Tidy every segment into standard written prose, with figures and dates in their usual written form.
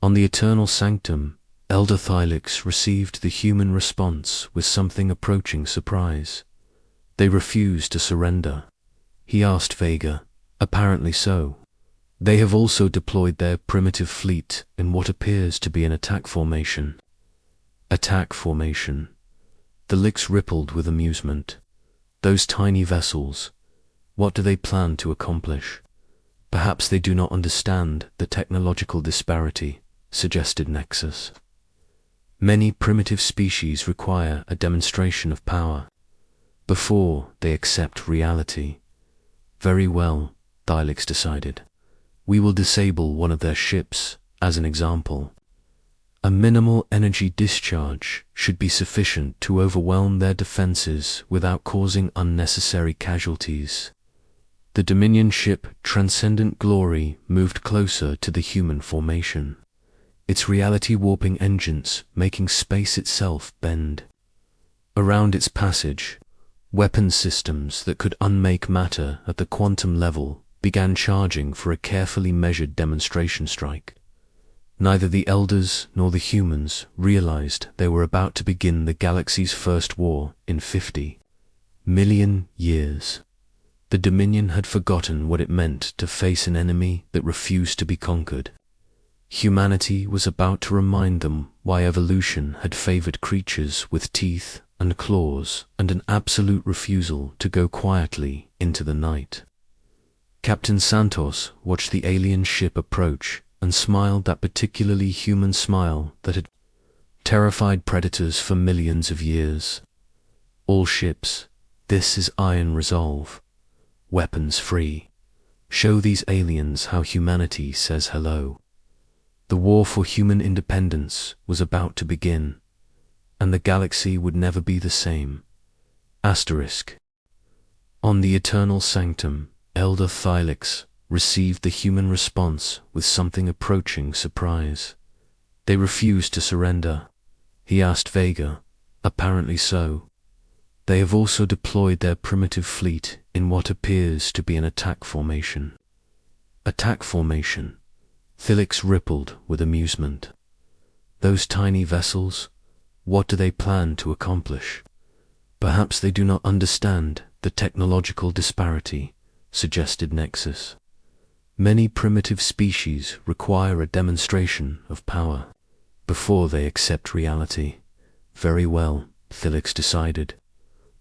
On the eternal sanctum, Elder Thylix received the human response with something approaching surprise. They refused to surrender. He asked Vega, apparently so. They have also deployed their primitive fleet in what appears to be an attack formation. Attack formation. The Lix rippled with amusement. Those tiny vessels, what do they plan to accomplish? Perhaps they do not understand the technological disparity, suggested Nexus. Many primitive species require a demonstration of power before they accept reality. Very well, Thylix decided. We will disable one of their ships as an example. A minimal energy discharge should be sufficient to overwhelm their defenses without causing unnecessary casualties. The Dominion ship Transcendent Glory moved closer to the human formation, its reality-warping engines making space itself bend. Around its passage, weapons systems that could unmake matter at the quantum level began charging for a carefully measured demonstration strike. Neither the Elders nor the humans realized they were about to begin the galaxy's first war in 50 million years. The Dominion had forgotten what it meant to face an enemy that refused to be conquered. Humanity was about to remind them why evolution had favored creatures with teeth and claws and an absolute refusal to go quietly into the night. Captain Santos watched the alien ship approach and smiled that particularly human smile that had terrified predators for millions of years. All ships, this is iron resolve. Weapons free. Show these aliens how humanity says hello. The war for human independence was about to begin, and the galaxy would never be the same. Asterisk. On the eternal sanctum, Elder Thylix received the human response with something approaching surprise. They refused to surrender. He asked Vega, apparently so. They have also deployed their primitive fleet in what appears to be an attack formation. Attack formation. Thylix rippled with amusement. Those tiny vessels, what do they plan to accomplish? Perhaps they do not understand the technological disparity, suggested Nexus. Many primitive species require a demonstration of power before they accept reality. Very well, Thylix decided.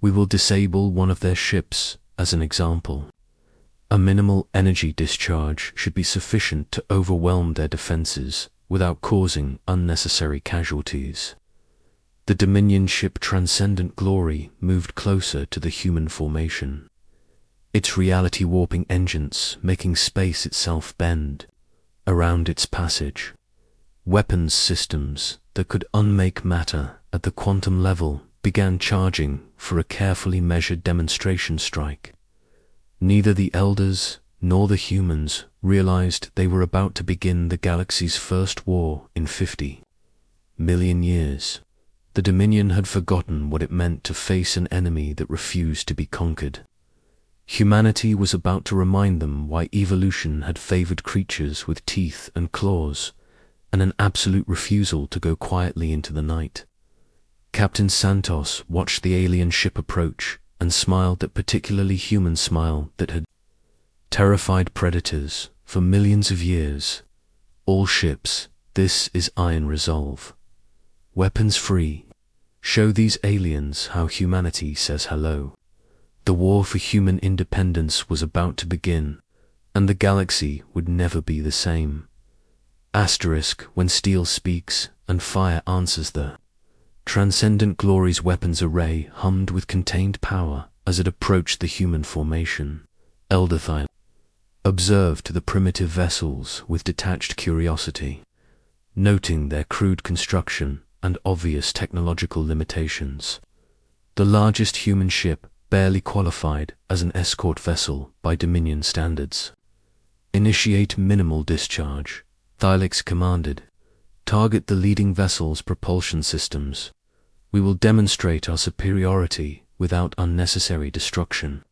We will disable one of their ships as an example. A minimal energy discharge should be sufficient to overwhelm their defenses without causing unnecessary casualties. The Dominion ship Transcendent Glory moved closer to the human formation, its reality-warping engines making space itself bend. Around its passage, weapons systems that could unmake matter at the quantum level began charging for a carefully measured demonstration strike. Neither the Elders nor the humans realized they were about to begin the galaxy's first war in 50 million years. The Dominion had forgotten what it meant to face an enemy that refused to be conquered. Humanity was about to remind them why evolution had favored creatures with teeth and claws, and an absolute refusal to go quietly into the night. Captain Santos watched the alien ship approach and smiled that particularly human smile that had terrified predators for millions of years. All ships, this is iron resolve. Weapons free. Show these aliens how humanity says hello. The war for human independence was about to begin, and the galaxy would never be the same. Asterisk. When steel speaks and fire answers, the Transcendent Glory's weapons array hummed with contained power as it approached the human formation. Elder Thylix observed the primitive vessels with detached curiosity, noting their crude construction and obvious technological limitations. The largest human ship barely qualified as an escort vessel by Dominion standards. Initiate minimal discharge, Thylix commanded. Target the leading vessel's propulsion systems. We will demonstrate our superiority without unnecessary destruction.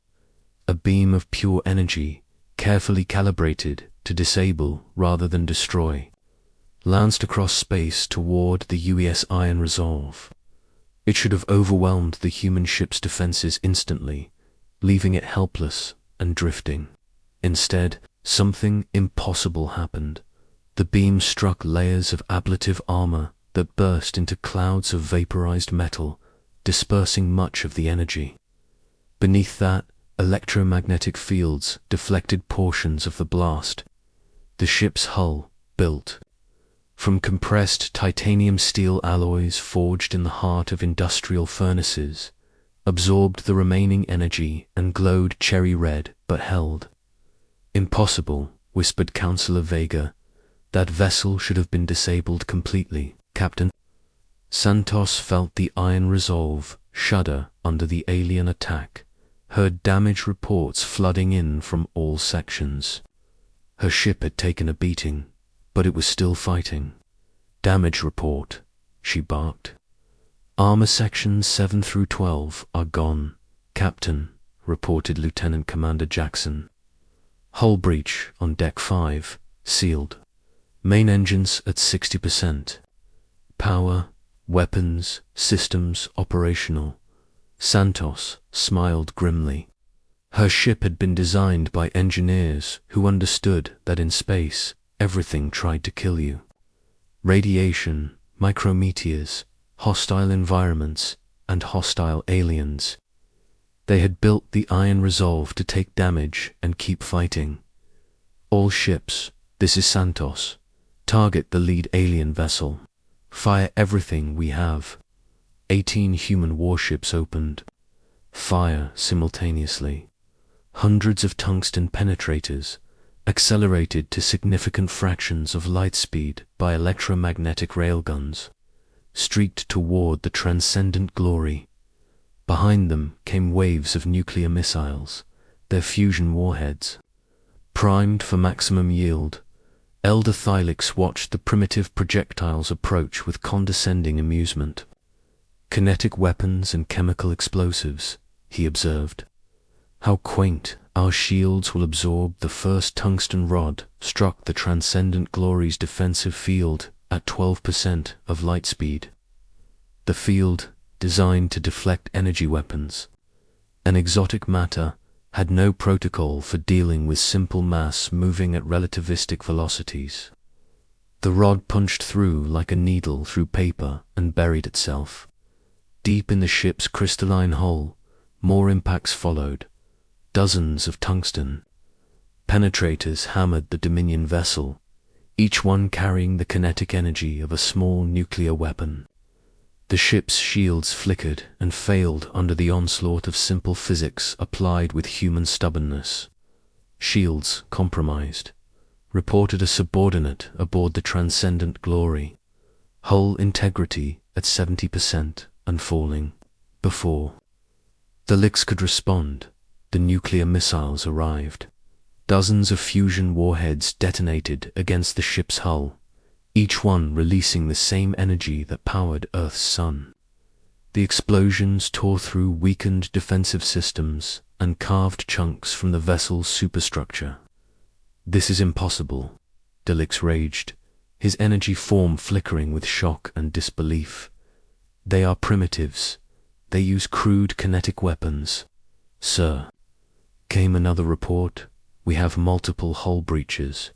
A beam of pure energy, carefully calibrated to disable rather than destroy. lanced across space toward the UES Iron Resolve. It should have overwhelmed the human ship's defenses instantly, leaving it helpless and drifting. Instead, something impossible happened. The beam struck layers of ablative armor that burst into clouds of vaporized metal, dispersing much of the energy. Beneath that, electromagnetic fields deflected portions of the blast. The ship's hull, built from compressed titanium steel alloys forged in the heart of industrial furnaces, absorbed the remaining energy and glowed cherry red but held. "Impossible," whispered Counselor Vega. "That vessel should have been disabled completely, Captain." Santos felt the iron resolve shudder under the alien attack, heard damage reports flooding in from all sections. Her ship had taken a beating, but it was still fighting. "Damage report," she barked. "Armor sections 7 through 12 are gone, Captain," reported Lieutenant Commander Jackson. "Hull breach on Deck 5, sealed. Main engines at 60%. Power, weapons, systems operational." Santos smiled grimly. Her ship had been designed by engineers who understood that in space, everything tried to kill you. Radiation, micrometeors, hostile environments, and hostile aliens. They had built the Iron Resolve to take damage and keep fighting. "All ships, this is Santos. Target the lead alien vessel. Fire everything we have." 18 human warships opened. Fire simultaneously. Hundreds of tungsten penetrators, accelerated to significant fractions of light speed by electromagnetic railguns, streaked toward the transcendent glory. Behind them came waves of nuclear missiles, their fusion warheads. Primed for maximum yield, Elder Thylix watched the primitive projectiles approach with condescending amusement. "Kinetic weapons and chemical explosives," he observed. "How quaint. Our shields will absorb the first tungsten rod struck the Transcendent Glory's defensive field at 12% of light speed. The field, designed to deflect energy weapons. An exotic matter had no protocol for dealing with simple mass moving at relativistic velocities." The rod punched through like a needle through paper and buried itself. Deep in the ship's crystalline hull, more impacts followed. Dozens of tungsten penetrators hammered the Dominion vessel, each one carrying the kinetic energy of a small nuclear weapon. The ship's shields flickered and failed under the onslaught of simple physics applied with human stubbornness. "Shields compromised," reported a subordinate aboard the Transcendent Glory. "Hull integrity at 70% and falling." Before the Lix could respond, the nuclear missiles arrived. Dozens of fusion warheads detonated against the ship's hull, each one releasing the same energy that powered Earth's sun. The explosions tore through weakened defensive systems and carved chunks from the vessel's superstructure. "This is impossible," Delix raged, his energy form flickering with shock and disbelief. "They are primitives. They use crude kinetic weapons." "Sir," came another report, "we have multiple hull breaches.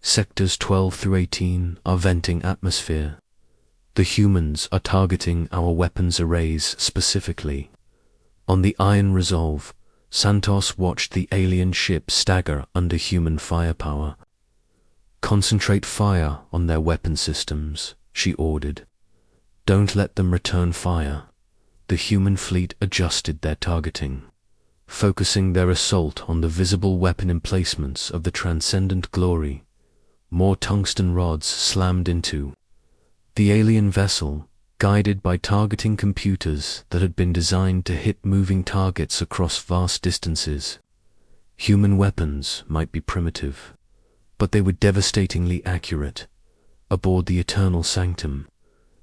Sectors 12 through 18 are venting atmosphere. The humans are targeting our weapons arrays specifically." On the Iron Resolve, Santos watched the alien ship stagger under human firepower. "Concentrate fire on their weapon systems," she ordered. "Don't let them return fire." The human fleet adjusted their targeting, focusing their assault on the visible weapon emplacements of the Transcendent Glory. More tungsten rods slammed into the alien vessel, guided by targeting computers that had been designed to hit moving targets across vast distances. Human weapons might be primitive, but they were devastatingly accurate. Aboard the Eternal Sanctum,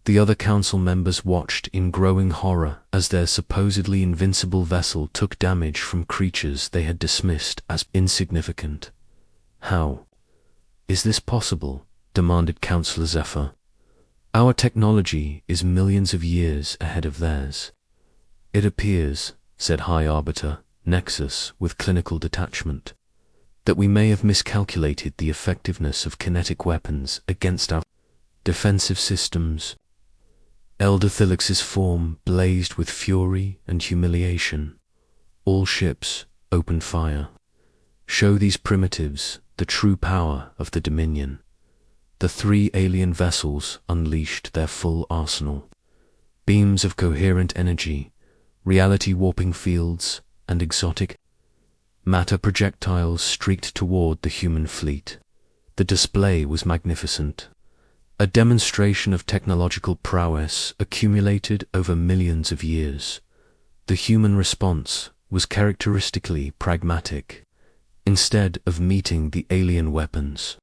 the other council members watched in growing horror as their supposedly invincible vessel took damage from creatures they had dismissed as insignificant. "How is this possible?" demanded Counselor Zephyr. Our technology is millions of years ahead of theirs. It appears, said High Arbiter Nexus with clinical detachment, that we may have miscalculated the effectiveness of kinetic weapons against our defensive systems. Elder Thilix's form blazed with fury and humiliation. All ships opened fire. Show these primitives the true power of the Dominion. The 3 alien vessels unleashed their full arsenal. Beams of coherent energy, reality warping fields, and exotic matter projectiles streaked toward the human fleet. The display was magnificent, a demonstration of technological prowess accumulated over millions of years. The human response was characteristically pragmatic. Instead of meeting the alien weapons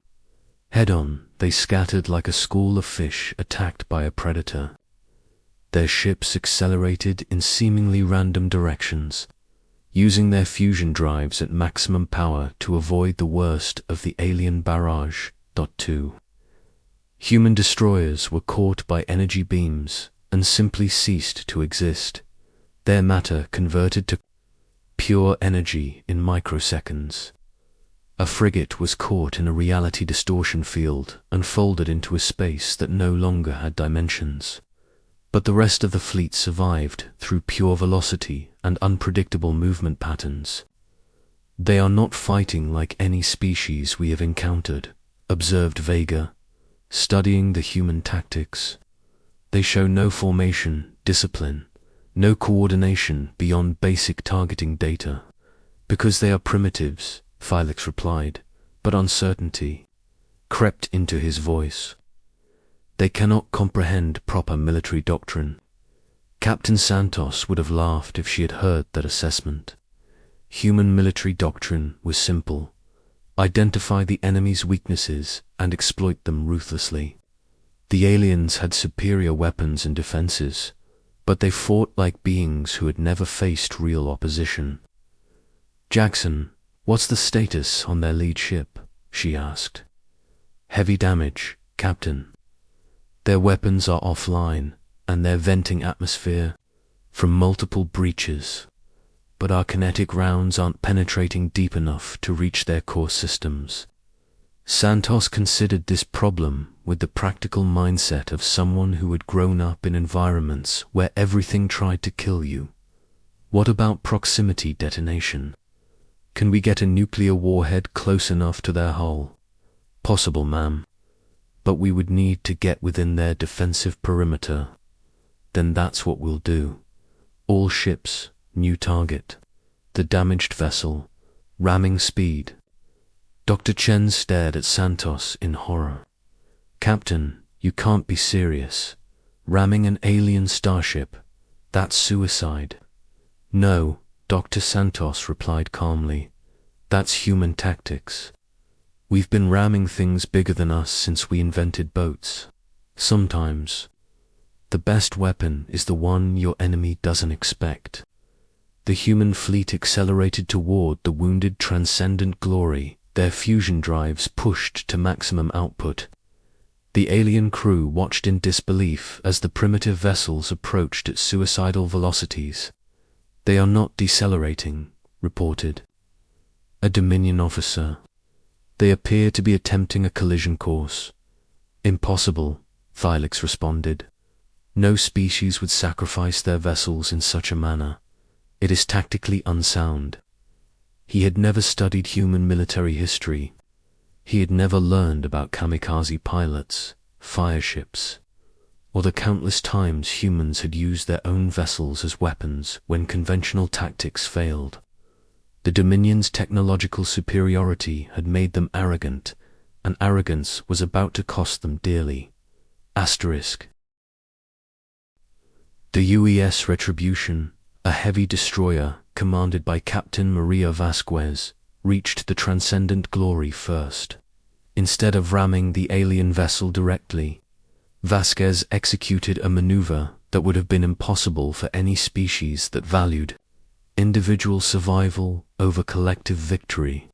head-on, they scattered like a school of fish attacked by a predator. Their ships accelerated in seemingly random directions, using their fusion drives at maximum power to avoid the worst of the alien barrage. 2. Human destroyers were caught by energy beams and simply ceased to exist, their matter converted to pure energy in microseconds. A frigate was caught in a reality distortion field and folded into a space that no longer had dimensions. But the rest of the fleet survived through pure velocity and unpredictable movement patterns. They are not fighting like any species we have encountered, observed Vega, studying the human tactics. They show no formation, discipline, no coordination beyond basic targeting data. Because they are primitives, Felix replied, but uncertainty crept into his voice. They cannot comprehend proper military doctrine. Captain Santos would have laughed if she had heard that assessment. Human military doctrine was simple. Identify the enemy's weaknesses and exploit them ruthlessly. The aliens had superior weapons and defenses, but they fought like beings who had never faced real opposition. Jackson, what's the status on their lead ship? She asked. Heavy damage, Captain. Their weapons are offline, and they're venting atmosphere from multiple breaches, but our kinetic rounds aren't penetrating deep enough to reach their core systems. Santos considered this problem with the practical mindset of someone who had grown up in environments where everything tried to kill you. What about proximity detonation? Can we get a nuclear warhead close enough to their hull? Possible, ma'am. But we would need to get within their defensive perimeter. Then that's what we'll do. All ships, new target. The damaged vessel, ramming speed. Dr. Chen stared at Santos in horror. Captain, you can't be serious. Ramming an alien starship, that's suicide. No, Dr. Santos replied calmly. That's human tactics. We've been ramming things bigger than us since we invented boats. Sometimes, the best weapon is the one your enemy doesn't expect. The human fleet accelerated toward the wounded Transcendent Glory, their fusion drives pushed to maximum output. The alien crew watched in disbelief as the primitive vessels approached at suicidal velocities. They are not decelerating, reported a Dominion officer. They appear to be attempting a collision course. Impossible, Felix responded. No species would sacrifice their vessels in such a manner. It is tactically unsound. He had never studied human military history. He had never learned about kamikaze pilots, fire ships, or the countless times humans had used their own vessels as weapons when conventional tactics failed. The Dominion's technological superiority had made them arrogant, and arrogance was about to cost them dearly. Asterisk. The UES Retribution, a heavy destroyer commanded by Captain Maria Vasquez, reached the Transcendent Glory first. Instead of ramming the alien vessel directly, Vasquez executed a maneuver that would have been impossible for any species that valued individual survival over collective victory.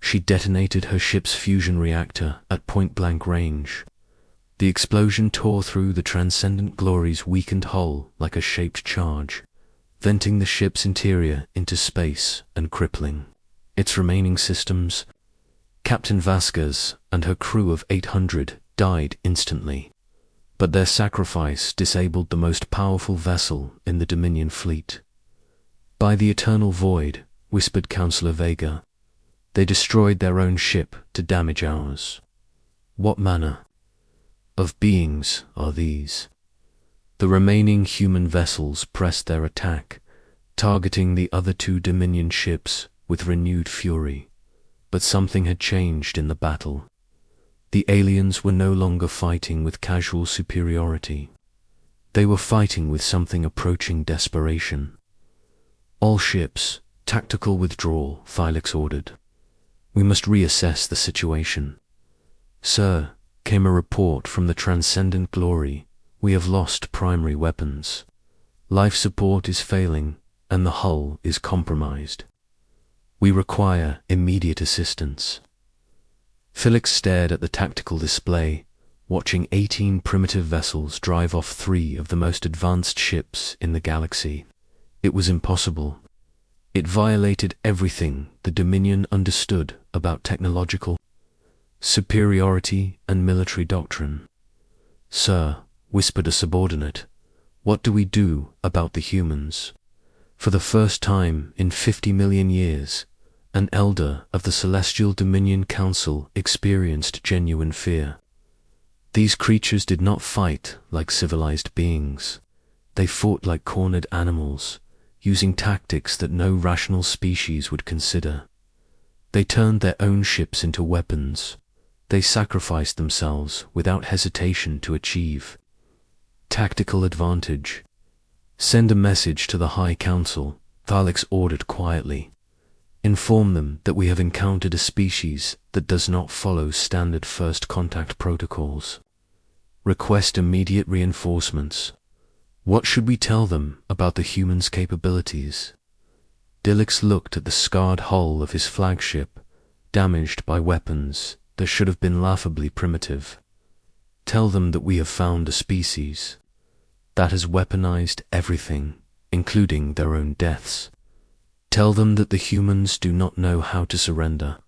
She detonated her ship's fusion reactor at point-blank range. The explosion tore through the Transcendent Glory's weakened hull like a shaped charge, venting the ship's interior into space and crippling its remaining systems. Captain Vasquez and her crew of 800 died instantly, but their sacrifice disabled the most powerful vessel in the Dominion fleet. "By the eternal void," whispered Counselor Vega, "they destroyed their own ship to damage ours. What manner of beings are these?" The remaining human vessels pressed their attack, targeting the other two Dominion ships with renewed fury. But something had changed in the battle. The aliens were no longer fighting with casual superiority. They were fighting with something approaching desperation. "All ships, tactical withdrawal," Thylix ordered. "We must reassess the situation." "Sir," came a report from the Transcendent Glory, "we have lost primary weapons. Life support is failing, and the hull is compromised. We require immediate assistance." Felix stared at the tactical display, watching 18 primitive vessels drive off 3 of the most advanced ships in the galaxy. It was impossible. It violated everything the Dominion understood about technological superiority and military doctrine. "Sir," whispered a subordinate, "what do we do about the humans?" For the first time in 50 million years, an elder of the Celestial Dominion Council experienced genuine fear. These creatures did not fight like civilized beings. They fought like cornered animals, using tactics that no rational species would consider. They turned their own ships into weapons. They sacrificed themselves without hesitation to achieve tactical advantage. "Send a message to the High Council," Thylix ordered quietly. "Inform them that we have encountered a species that does not follow standard first contact protocols. Request immediate reinforcements." "What should we tell them about the humans' capabilities?" Dilix looked at the scarred hull of his flagship, damaged by weapons that should have been laughably primitive. "Tell them that we have found a species that has weaponized everything, including their own deaths. Tell them that the humans do not know how to surrender."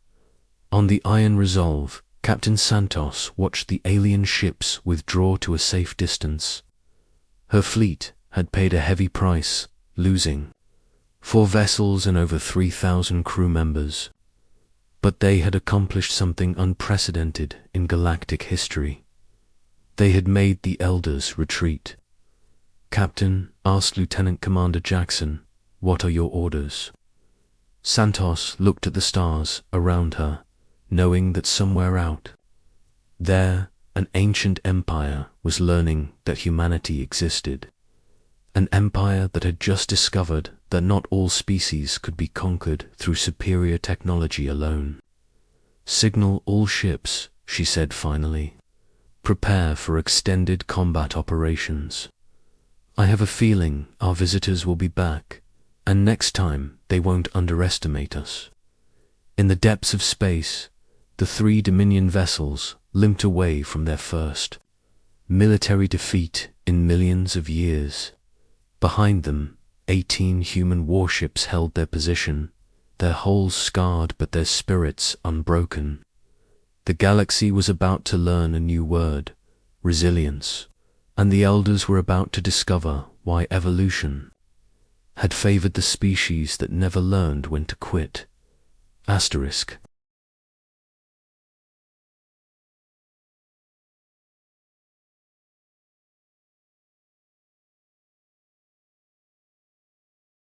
On the Iron Resolve, Captain Santos watched the alien ships withdraw to a safe distance. Her fleet had paid a heavy price, losing 4 vessels and over 3,000 crew members. But they had accomplished something unprecedented in galactic history. They had made the Elders retreat. "Captain," asked Lieutenant Commander Jackson, "what are your orders?" Santos looked at the stars around her, knowing that somewhere out there, an ancient empire was learning that humanity existed. An empire that had just discovered that not all species could be conquered through superior technology alone. "Signal all ships," she said finally. "Prepare for extended combat operations. I have a feeling our visitors will be back, and next time they won't underestimate us." In the depths of space, the 3 Dominion vessels limped away from their first military defeat in millions of years. Behind them, 18 human warships held their position, their hulls scarred but their spirits unbroken. The galaxy was about to learn a new word, resilience, and the Elders were about to discover why evolution had favored the species that never learned when to quit. Asterisk.